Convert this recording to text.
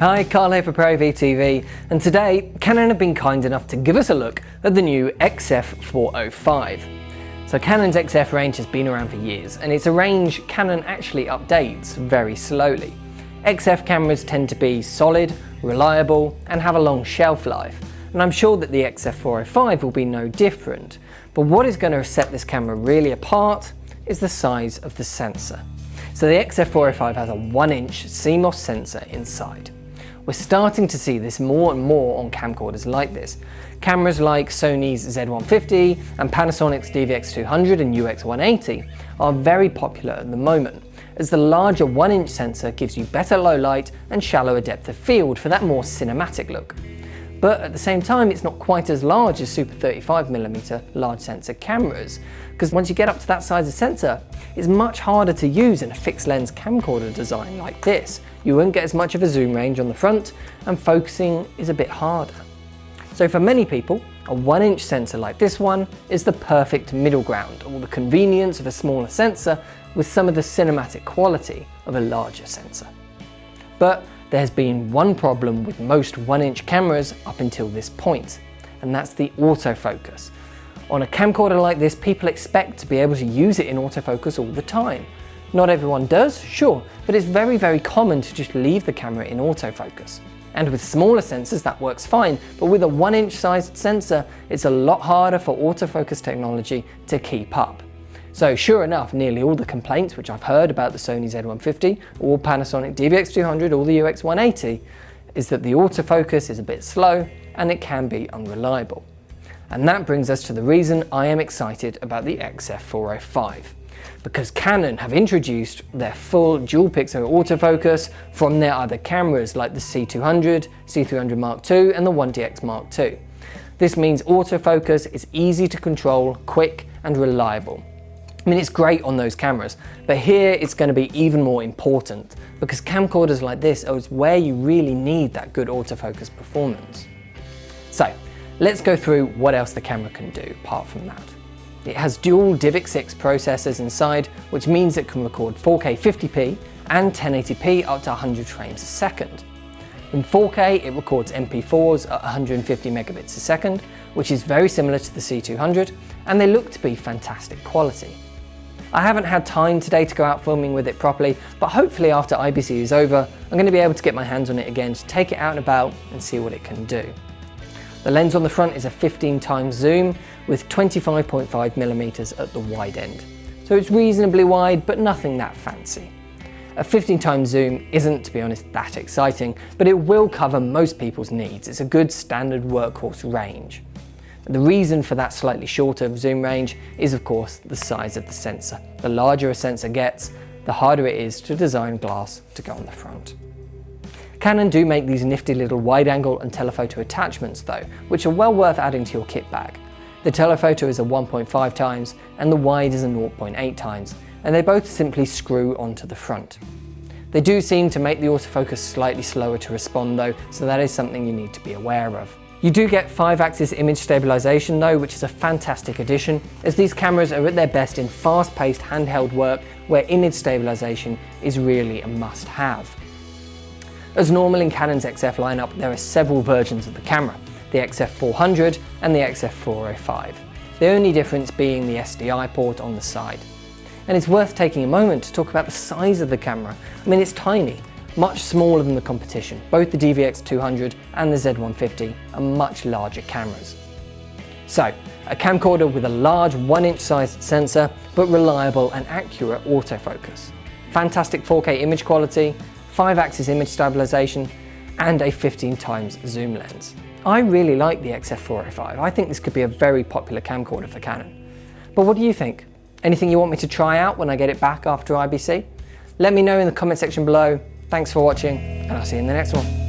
Hi, Carl here for ProAV TV, and today Canon have been kind enough to give us a look at the new XF405. So Canon's XF range has been around for years, and it's a range Canon actually updates very slowly. XF cameras tend to be solid, reliable, and have a long shelf life, and I'm sure that the XF405 will be no different. But what is going to set this camera really apart is the size of the sensor. So the XF405 has a 1-inch CMOS sensor inside. We're starting to see this more and more on camcorders like this. Cameras like Sony's Z150 and Panasonic's DVX200 and UX180 are very popular at the moment, as the larger 1-inch sensor gives you better low light and shallower depth of field for that more cinematic look. But at the same time, it's not quite as large as super 35mm large sensor cameras, because once you get up to that size of sensor, it's much harder to use in a fixed lens camcorder design like this. You won't get as much of a zoom range on the front, and focusing is a bit harder. So for many people, a 1-inch sensor like this one is the perfect middle ground, all the convenience of a smaller sensor with some of the cinematic quality of a larger sensor. But there's been one problem with most 1-inch cameras up until this point, and that's the autofocus. On a camcorder like this, people expect to be able to use it in autofocus all the time. Not everyone does, sure, but it's very, very common to just leave the camera in autofocus. And with smaller sensors that works fine, but with a 1-inch sized sensor, it's a lot harder for autofocus technology to keep up. So sure enough, nearly all the complaints which I've heard about the Sony Z150 or Panasonic DVX200 or the UX180 is that the autofocus is a bit slow and it can be unreliable. And that brings us to the reason I am excited about the XF405. Because Canon have introduced their full dual pixel autofocus from their other cameras like the C200, C300 Mark II and the 1DX Mark II. This means autofocus is easy to control, quick and reliable. I mean, it's great on those cameras, but here it's going to be even more important because camcorders like this are where you really need that good autofocus performance. So let's go through what else the camera can do apart from that. It has dual DivX6 processors inside, which means it can record 4K 50p and 1080p up to 100 frames a second. In 4K, it records MP4s at 150 megabits a second, which is very similar to the C200, and they look to be fantastic quality. I haven't had time today to go out filming with it properly, but hopefully after IBC is over, I'm going to be able to get my hands on it again to take it out and about and see what it can do. The lens on the front is a 15x zoom with 25.5mm at the wide end. So it's reasonably wide, but nothing that fancy. A 15x zoom isn't, to be honest, that exciting, but it will cover most people's needs. It's a good standard workhorse range. The reason for that slightly shorter zoom range is, of course, the size of the sensor. The larger a sensor gets, the harder it is to design glass to go on the front. Canon do make these nifty little wide-angle and telephoto attachments though, which are well worth adding to your kit bag. The telephoto is a 1.5 times and the wide is a 0.8 times, and they both simply screw onto the front. They do seem to make the autofocus slightly slower to respond though, so that is something you need to be aware of. You do get 5-axis image stabilization though, which is a fantastic addition, as these cameras are at their best in fast-paced handheld work where image stabilization is really a must-have. As normal in Canon's XF lineup, there are several versions of the camera, the XF400 and the XF405, the only difference being the SDI port on the side. And it's worth taking a moment to talk about the size of the camera. I mean, it's tiny, much smaller than the competition. Both the DVX200 and the Z150 are much larger cameras. So, a camcorder with a large 1-inch sized sensor, but reliable and accurate autofocus. Fantastic 4K image quality, 5-axis image stabilization, and a 15x zoom lens. I really like the XF405. I think this could be a very popular camcorder for Canon. But what do you think? Anything you want me to try out when I get it back after IBC? Let me know in the comment section below. Thanks for watching, and I'll see you in the next one.